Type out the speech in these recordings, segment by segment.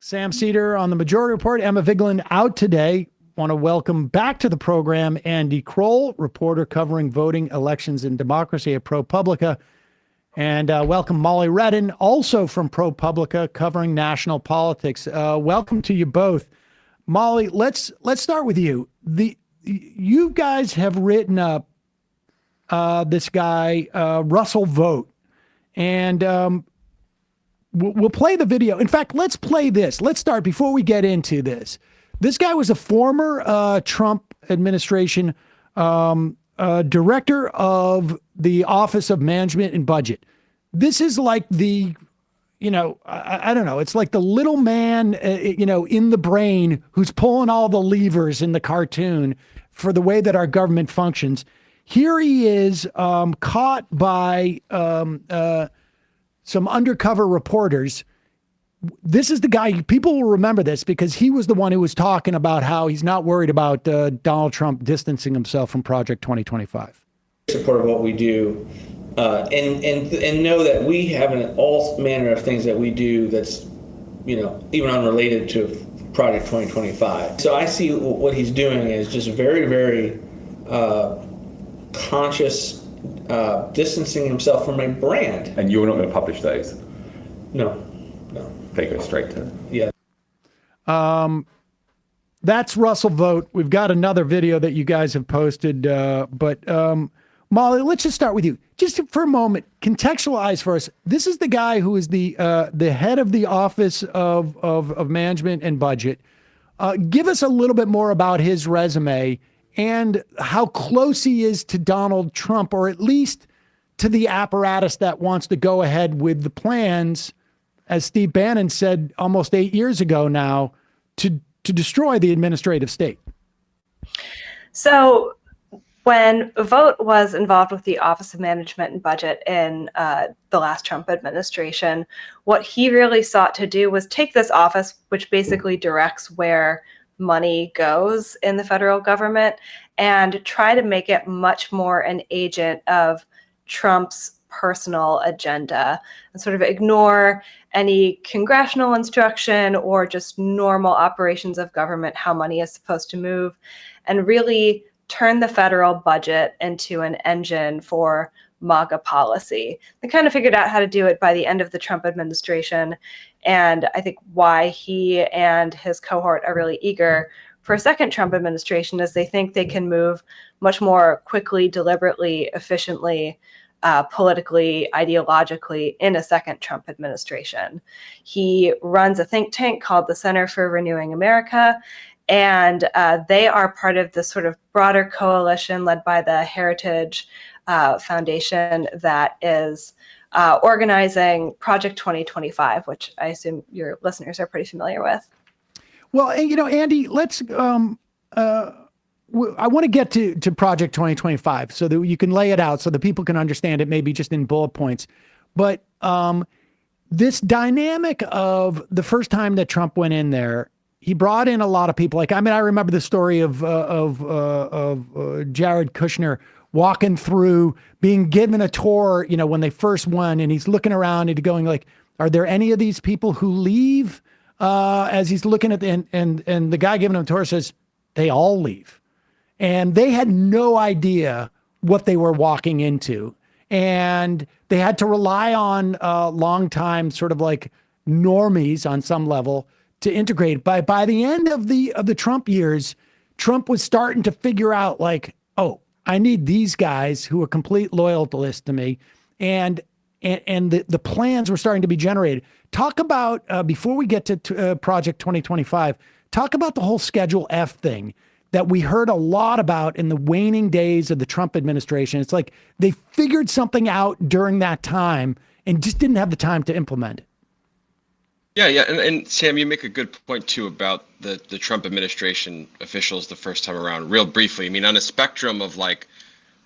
Sam Seder on the Majority Report. Emma Vigeland out today. Want to welcome back to the program Andy Kroll, reporter covering voting, elections, and democracy at ProPublica. And welcome Molly Redden, also from ProPublica, covering national politics. Welcome to you both. Molly, let's start with you. You guys have written up this guy, Russell Vought, and we'll play the video. In fact, let's play this. Let's start before we get into this. This guy was a former Trump administration director of the Office of Management and Budget. This is like the, I don't know. It's like the little man, in the brain who's pulling all the levers in the cartoon for the way that our government functions. Here he is caught by some undercover reporters. This is the guy, people will remember this because he was the one who was talking about how he's not worried about Donald Trump distancing himself from Project 2025. Support of what we do, and know that we have all manner of things that we do that's, even unrelated to Project 2025. So I see what he's doing is just very, very conscious distancing himself from a brand. And you're not going to publish those? No. They go straight to... Yeah. That's Russell Vought. We've got another video that you guys have posted, but Molly, let's just start with you. Just for a moment, contextualize for us. This is the guy who is the head of the Office of Management and Budget. Give us a little bit more about his resume and how close he is to Donald Trump, or at least to the apparatus that wants to go ahead with the plans, as Steve Bannon said almost 8 years ago now, to destroy the administrative state. So when Vought was involved with the Office of Management and Budget in the last Trump administration, what he really sought to do was take this office, which basically directs where money goes in the federal government, and try to make it much more an agent of Trump's personal agenda and sort of ignore any congressional instruction or just normal operations of government, how money is supposed to move, and really turn the federal budget into an engine for MAGA policy. They kind of figured out how to do it by the end of the Trump administration. And I think why he and his cohort are really eager for a second Trump administration is they think they can move much more quickly, deliberately, efficiently, politically, ideologically in a second Trump administration. He runs a think tank called the Center for Renewing America, and they are part of this sort of broader coalition led by the Heritage Foundation that is organizing Project 2025, which I assume your listeners are pretty familiar with. Well, Andy, let's I want to get to Project 2025 so that you can lay it out so that people can understand it, maybe just in bullet points. But this dynamic of the first time that Trump went in there, he brought in a lot of people. I remember the story of Jared Kushner walking through, being given a tour, when they first won, and he's looking around and going like, are there any of these people who leave? As he's looking at and the guy giving him a tour says, they all leave. And they had no idea what they were walking into. And they had to rely on longtime sort of like normies on some level to integrate. By the end of the Trump years, Trump was starting to figure out like, oh, I need these guys who are complete loyalists to me. And the plans were starting to be generated. Talk about, before we get to Project 2025, talk about the whole Schedule F thing that we heard a lot about in the waning days of the Trump administration. It's like they figured something out during that time and just didn't have the time to implement it. Yeah. And Sam, you make a good point too about the Trump administration officials the first time around. Real briefly, on a spectrum of like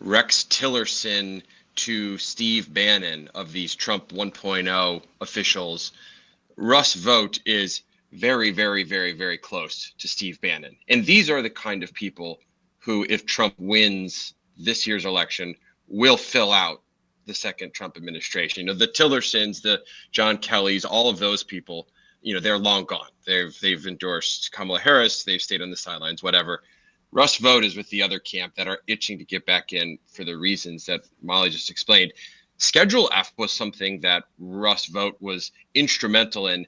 Rex Tillerson to Steve Bannon of these Trump 1.0 officials, Russ Vought is very, very, very, very close to Steve Bannon. And these are the kind of people who, if Trump wins this year's election, will fill out the second Trump administration. The Tillersons, the John Kellys, all of those people they're long gone. They've endorsed Kamala Harris. They've stayed on the sidelines, whatever. Russ Vought is with the other camp that are itching to get back in for the reasons that Molly just explained. Schedule F was something that Russ Vought was instrumental in.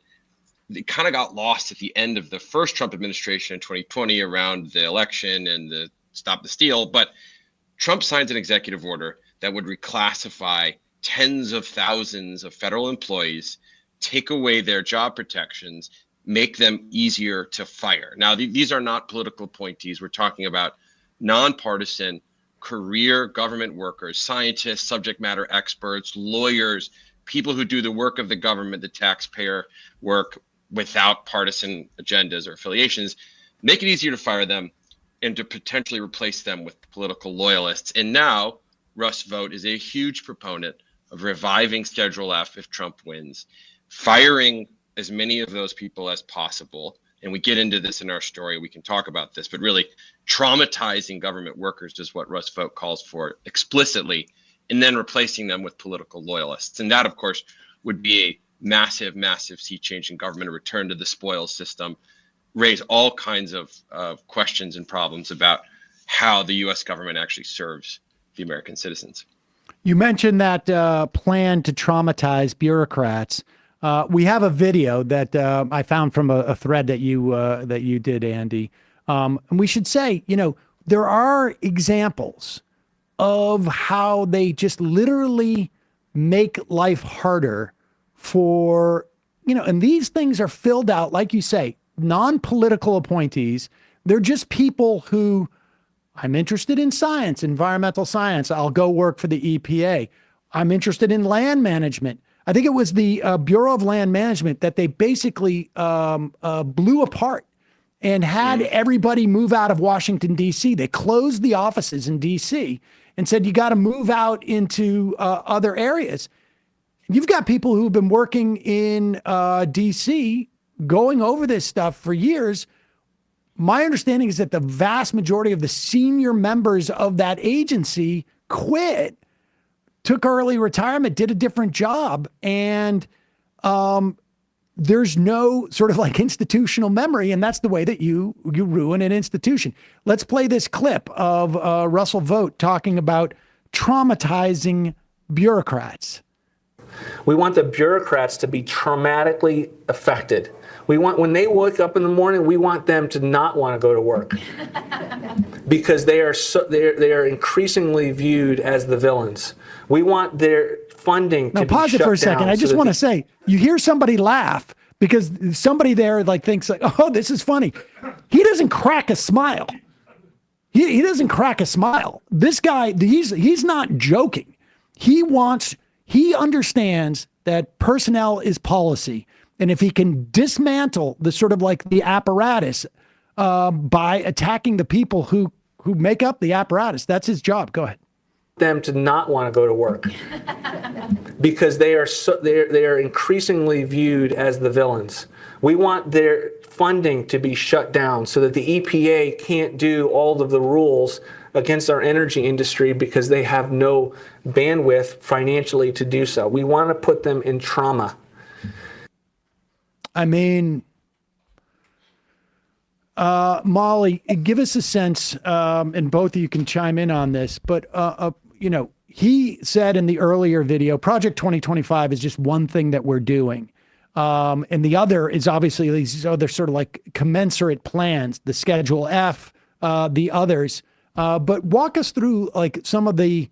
It kind of got lost at the end of the first Trump administration in 2020 around the election and the Stop the Steal. But Trump signs an executive order that would reclassify tens of thousands of federal employees, take away their job protections, make them easier to fire. Now, these are not political appointees. We're talking about nonpartisan career government workers, scientists, subject matter experts, lawyers, people who do the work of the government, the taxpayer work without partisan agendas or affiliations, make it easier to fire them and to potentially replace them with political loyalists. And now Russ Vought is a huge proponent of reviving Schedule F if Trump wins, firing as many of those people as possible. And we get into this in our story, we can talk about this, but really traumatizing government workers is what Russ Vought calls for explicitly, and then replacing them with political loyalists. And that, of course, would be a massive, massive sea change in government, a return to the spoils system, raise all kinds of questions and problems about how the U.S. government actually serves the American citizens. You mentioned that plan to traumatize bureaucrats. We have a video that I found from a thread that you did, Andy. And we should say, there are examples of how they just literally make life harder for, and these things are filled out, like you say, non-political appointees. They're just people who, I'm interested in science, environmental science. I'll go work for the EPA. I'm interested in land management. I think it was the Bureau of Land Management that they basically blew apart and had everybody move out of Washington, D.C. They closed the offices in D.C. and said, you got to move out into other areas. You've got people who've been working in D.C. going over this stuff for years. My understanding is that the vast majority of the senior members of that agency quit, took early retirement, did a different job, and there's no sort of like institutional memory, and that's the way that you ruin an institution. Let's play this clip of Russell Vought talking about traumatizing bureaucrats. We want the bureaucrats to be traumatically affected. We want, when they wake up in the morning, we want them to not want to go to work because they are increasingly viewed as the villains. We want their funding to be shut down. Now pause it for a second. I just want to say, you hear somebody laugh because somebody there thinks like, oh, this is funny. He doesn't crack a smile. He doesn't crack a smile. This guy, he's not joking. He understands that personnel is policy. And if he can dismantle the sort of like the apparatus by attacking the people who make up the apparatus, that's his job. Go ahead. Them to not want to go to work because they are increasingly viewed as the villains. We want their funding to be shut down so that the EPA can't do all of the rules against our energy industry because they have no bandwidth financially to do so. We want to put them in trauma. I mean, Molly, give us a sense, and both of you can chime in on this, but, he said in the earlier video, Project 2025 is just one thing that we're doing. And the other is obviously these other sort of like commensurate plans, the Schedule F, the others. But walk us through like some of the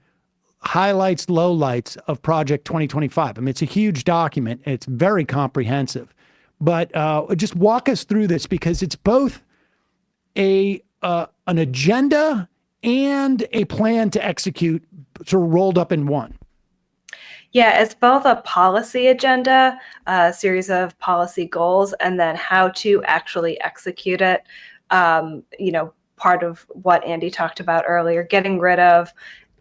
highlights, lowlights of Project 2025. I mean, it's a huge document. It's very comprehensive. But just walk us through this because it's both an agenda and a plan to execute sort of rolled up in one. Yeah, it's both a policy agenda, a series of policy goals, and then how to actually execute it. Part of what Andy talked about earlier, getting rid of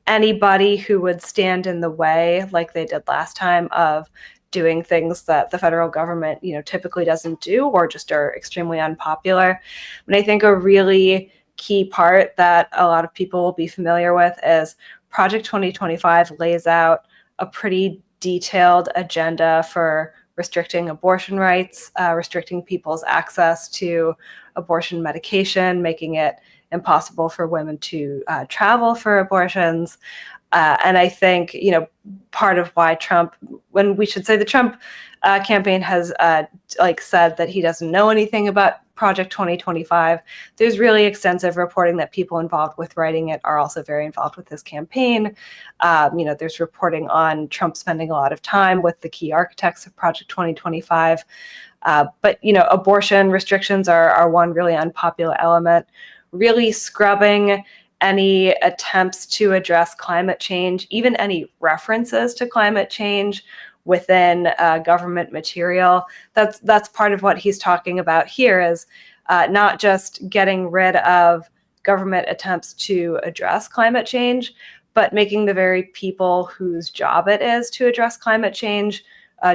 anybody who would stand in the way, like they did last time, of doing things that the federal government, typically doesn't do or just are extremely unpopular. And I think a really key part that a lot of people will be familiar with is Project 2025 lays out a pretty detailed agenda for restricting abortion rights, restricting people's access to abortion medication, making it impossible for women to travel for abortions. And I think, part of why Trump, when we should say the Trump campaign has said that he doesn't know anything about Project 2025, there's really extensive reporting that people involved with writing it are also very involved with this campaign. There's reporting on Trump spending a lot of time with the key architects of Project 2025. But abortion restrictions are one really unpopular element. Really scrubbing any attempts to address climate change, even any references to climate change within government material. That's part of what he's talking about here, is not just getting rid of government attempts to address climate change, but making the very people whose job it is to address climate change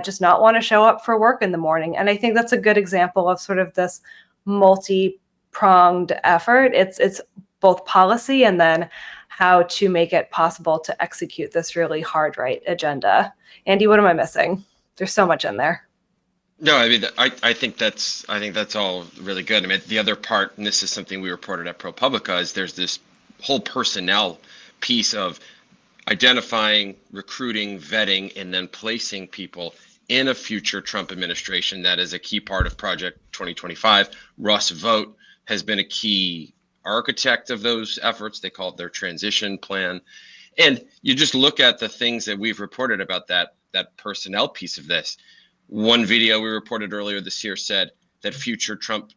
just not want to show up for work in the morning. And I think that's a good example of sort of this multi-pronged effort. It's both policy and then how to make it possible to execute this really hard right agenda. Andy, what am I missing? There's so much in there. No, I mean, I think that's all really good. I mean, the other part, and this is something we reported at ProPublica, is there's this whole personnel piece of identifying, recruiting, vetting, and then placing people in a future Trump administration. That is a key part of Project 2025. Russ Vought has been a key architect of those efforts. They call it their transition plan. And you just look at the things that we've reported about that personnel piece of this. One video we reported earlier this year said that future Trump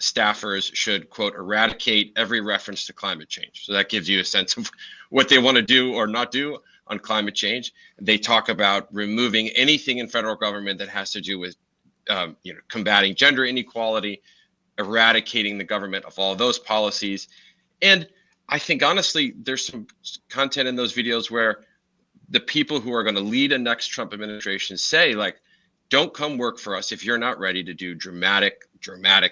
staffers should, quote, eradicate every reference to climate change. So that gives you a sense of what they want to do or not do on climate change. They talk about removing anything in federal government that has to do with combating gender inequality, eradicating the government of all those policies. And I think, honestly, there's some content in those videos where the people who are going to lead a next Trump administration say, like, don't come work for us if you're not ready to do dramatic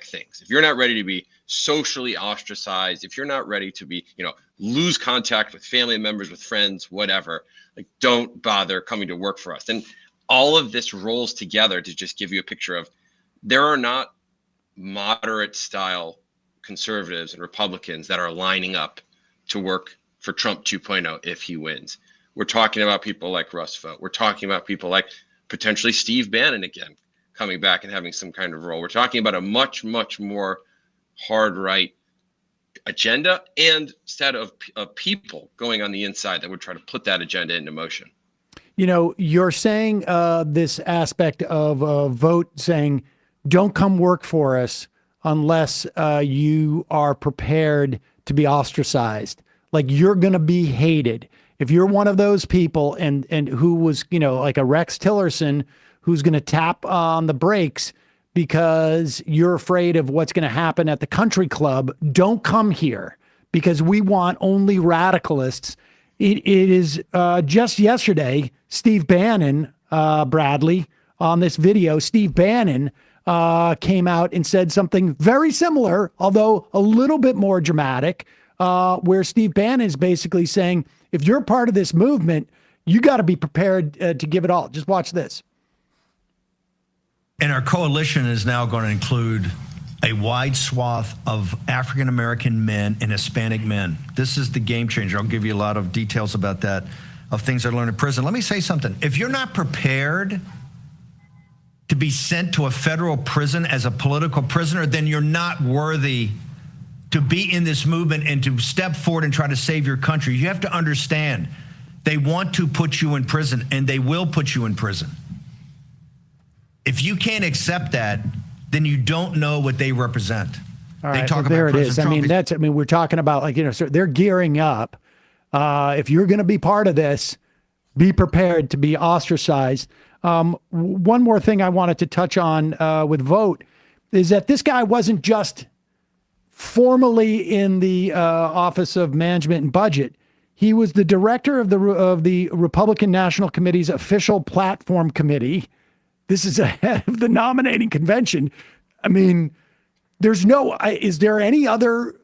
things. If you're not ready to be socially ostracized, if you're not ready to be, lose contact with family members, with friends, whatever, like, don't bother coming to work for us. And all of this rolls together to just give you a picture of there are not moderate style conservatives and Republicans that are lining up to work for Trump 2.0 if he wins. We're talking about people like Russ Vought. We're talking about people like potentially Steve Bannon again coming back and having some kind of role. We're talking about a much, much more hard right agenda and set of people going on the inside that would try to put that agenda into motion. You're saying this aspect of Vought saying, don't come work for us unless you are prepared to be ostracized. Like, you're going to be hated. If you're one of those people and who was, like a Rex Tillerson, who's going to tap on the brakes because you're afraid of what's going to happen at the country club, don't come here because we want only radicalists. It is just yesterday, Steve Bannon, Bradley, on this video, Steve Bannon came out and said something very similar, although a little bit more dramatic, where Steve Bannon is basically saying, if you're part of this movement, you got to be prepared to give it all. Just watch this. And our coalition is now going to include a wide swath of African-American men and Hispanic men. This is the game changer. I'll give you a lot of details about that, of things I learned in prison. Let me say something. If you're not prepared to be sent to a federal prison as a political prisoner, then you're not worthy to be in this movement and to step forward and try to save your country. You have to understand, they want to put you in prison, and they will put you in prison. If you can't accept that, then you don't know what they represent. All right, well, there it is. We're talking about, so they're gearing up. If you're going to be part of this, be prepared to be ostracized. One more thing I wanted to touch on with Vought is that this guy wasn't just formally in the Office of Management and Budget. He was the director of the Republican National Committee's official platform committee. This is ahead of the nominating convention. I mean, is there any other,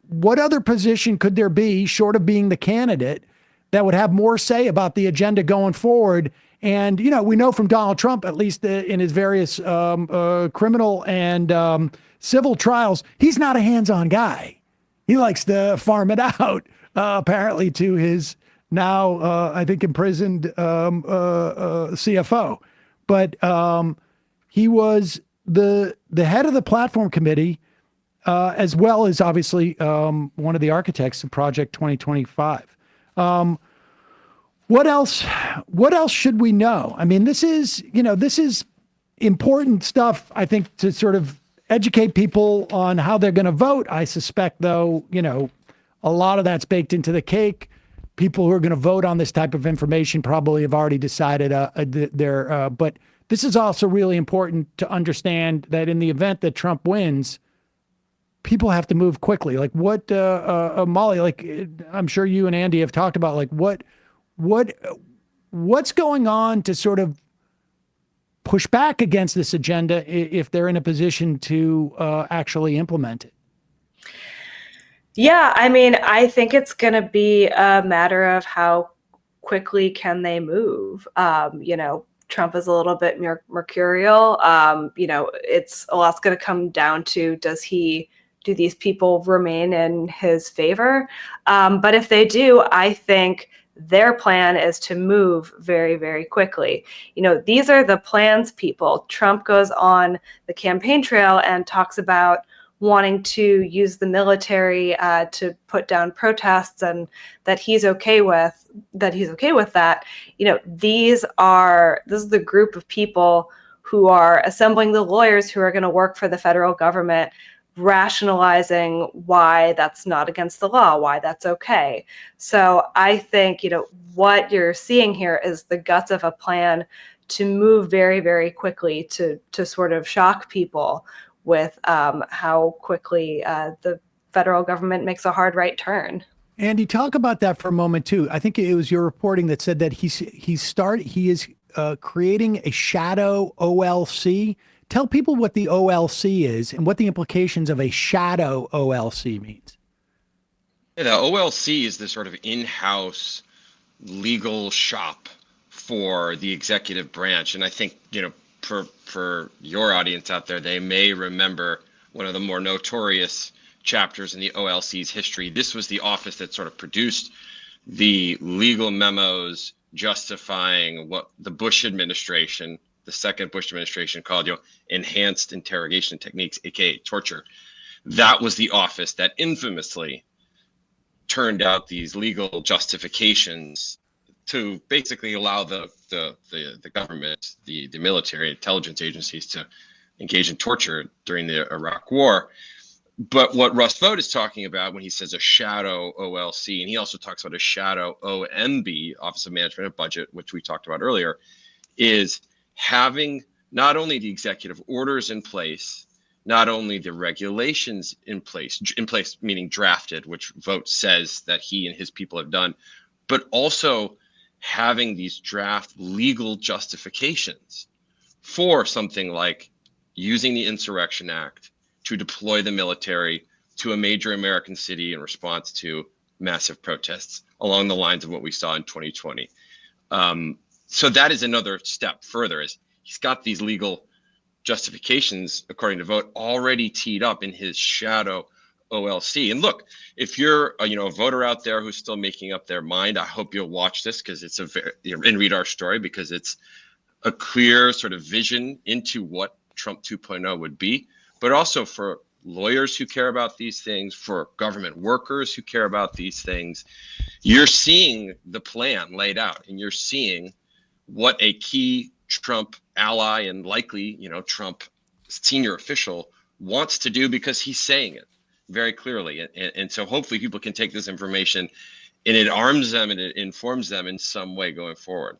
what other position could there be short of being the candidate that would have more say about the agenda going forward And, we know from Donald Trump, at least in his various criminal and civil trials, he's not a hands-on guy. He likes to farm it out, apparently, to his now, I think, imprisoned CFO. But he was the head of the platform committee, as well as obviously one of the architects of Project 2025. What else should we know? I mean, this is important stuff, I think, to sort of educate people on how they're going to vote. I suspect, though, a lot of that's baked into the cake. People who are going to vote on this type of information probably have already decided but this is also really important to understand that in the event that Trump wins, people have to move quickly. Like what, Molly, like I'm sure you and Andy have talked about, like what's going on to sort of push back against this agenda if they're in a position to actually implement it? Yeah, I mean, I think it's going to be a matter of how quickly can they move. Trump is a little bit mercurial. It's a lot's going to come down to do these people remain in his favor? But if they do, I think their plan is to move very, very quickly. These are the plans people. Trump goes on the campaign trail and talks about wanting to use the military to put down protests, and that he's okay with that. This is the group of people who are assembling the lawyers who are going to work for the federal government, rationalizing why that's not against the law, why that's okay. So I think, what you're seeing here is the guts of a plan to move very, very quickly to sort of shock people with how quickly the federal government makes a hard right turn. Andy, talk about that for a moment too. I think it was your reporting that said that he is creating a shadow OLC. Tell people what the OLC is and what the implications of a shadow OLC means. Yeah, the OLC is this sort of in-house legal shop for the executive branch. And I think, for your audience out there, they may remember one of the more notorious chapters in the OLC's history. This was the office that sort of produced the legal memos justifying what the Bush administration, the second Bush administration, called enhanced interrogation techniques, aka torture. That was the office that infamously turned out these legal justifications to basically allow the government, the military, intelligence agencies to engage in torture during the Iraq War. But what Russ Vought is talking about when he says a shadow OLC, and he also talks about a shadow OMB, Office of Management and Budget, which we talked about earlier, is having not only the executive orders in place, not only the regulations in place meaning drafted, which Vought says that he and his people have done, but also having these draft legal justifications for something like using the Insurrection Act to deploy the military to a major American city in response to massive protests along the lines of what we saw in 2020. So that is another step further, is he's got these legal justifications, according to Vought, already teed up in his shadow OLC. And look, if you're a voter out there who's still making up their mind, I hope you'll watch this because it's and read our story, because it's a clear sort of vision into what Trump 2.0 would be, but also for lawyers who care about these things, for government workers who care about these things. You're seeing the plan laid out, and you're seeing what a key Trump ally and likely, Trump senior official wants to do, because he's saying it very clearly. And so hopefully people can take this information and it arms them and it informs them in some way going forward.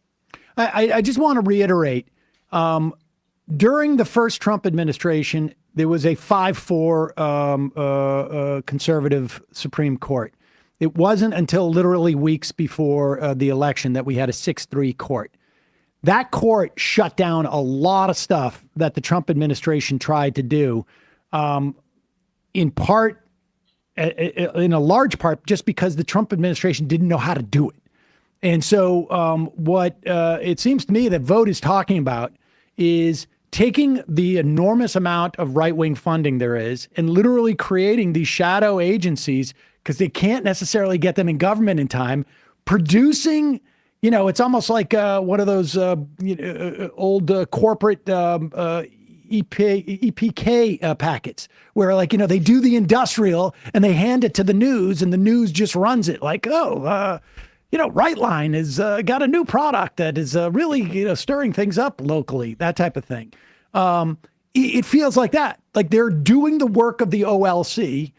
I just want to reiterate, during the first Trump administration, there was a 5-4 conservative Supreme Court. It wasn't until literally weeks before the election that we had a 6-3 court. That court shut down a lot of stuff that the Trump administration tried to do, in a large part, just because the Trump administration didn't know how to do it. And so what it seems to me that Vought is talking about is taking the enormous amount of right-wing funding there is and literally creating these shadow agencies because they can't necessarily get them in government in time, producing, it's almost like one of those old corporate EPK packets where they do the industrial and they hand it to the news and the news just runs it like, Rightline has got a new product that is really, stirring things up locally, that type of thing. It feels like that. Like they're doing the work of the OLC,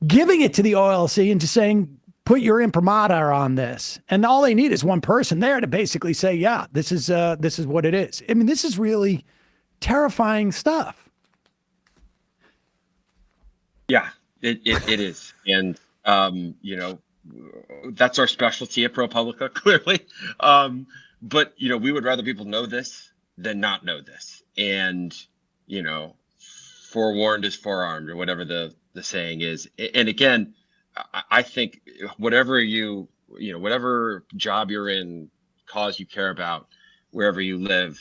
giving it to the OLC and just saying, put your imprimatur on this. And all they need is one person there to basically say, yeah, this is what it is. I mean, this is really terrifying stuff. Yeah, it is. And, that's our specialty at ProPublica, clearly. But, we would rather people know this than not know this. And, forewarned is forearmed, or whatever the saying is. And again, I think whatever whatever job you're in, cause you care about, wherever you live,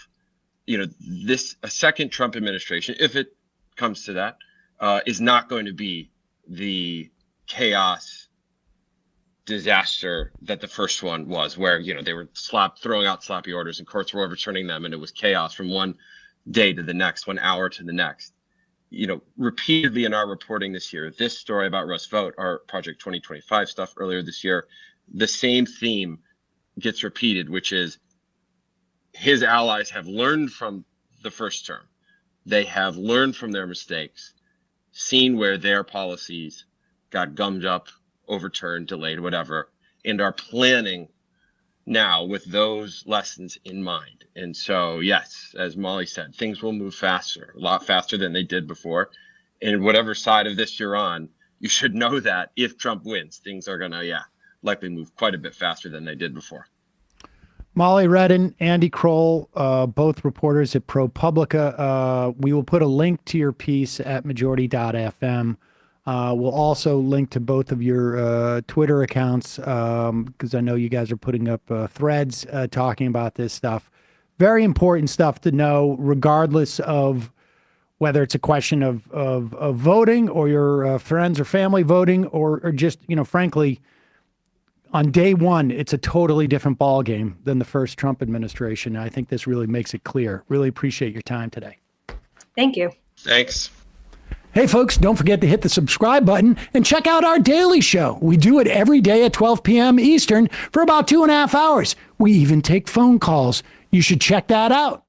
a second Trump administration, if it comes to that, is not going to be the chaos disaster that the first one was, where they were throwing out sloppy orders and courts were overturning them, and it was chaos from one day to the next, 1 hour to the next. Repeatedly in our reporting this year, this story about Russ Vought, our Project 2025 stuff earlier this year, the same theme gets repeated, which is his allies have learned from the first term. They have learned from their mistakes, seen where their policies got gummed up, overturned, delayed, whatever, and are planning now with those lessons in mind. And so, yes, as Molly said, things will move faster, a lot faster than they did before. And whatever side of this you're on, you should know that if Trump wins, things are going to, likely move quite a bit faster than they did before. Molly Redden, Andy Kroll, both reporters at ProPublica. We will put a link to your piece at majority.fm. We'll also link to both of your Twitter accounts because I know you guys are putting up threads talking about this stuff. Very important stuff to know, regardless of whether it's a question of voting or your friends or family voting or just, frankly, on day one, it's a totally different ballgame than the first Trump administration. I think this really makes it clear. Really appreciate your time today. Thank you. Thanks. Hey, folks, don't forget to hit the subscribe button and check out our daily show. We do it every day at 12 p.m. Eastern for about 2.5 hours. We even take phone calls. You should check that out.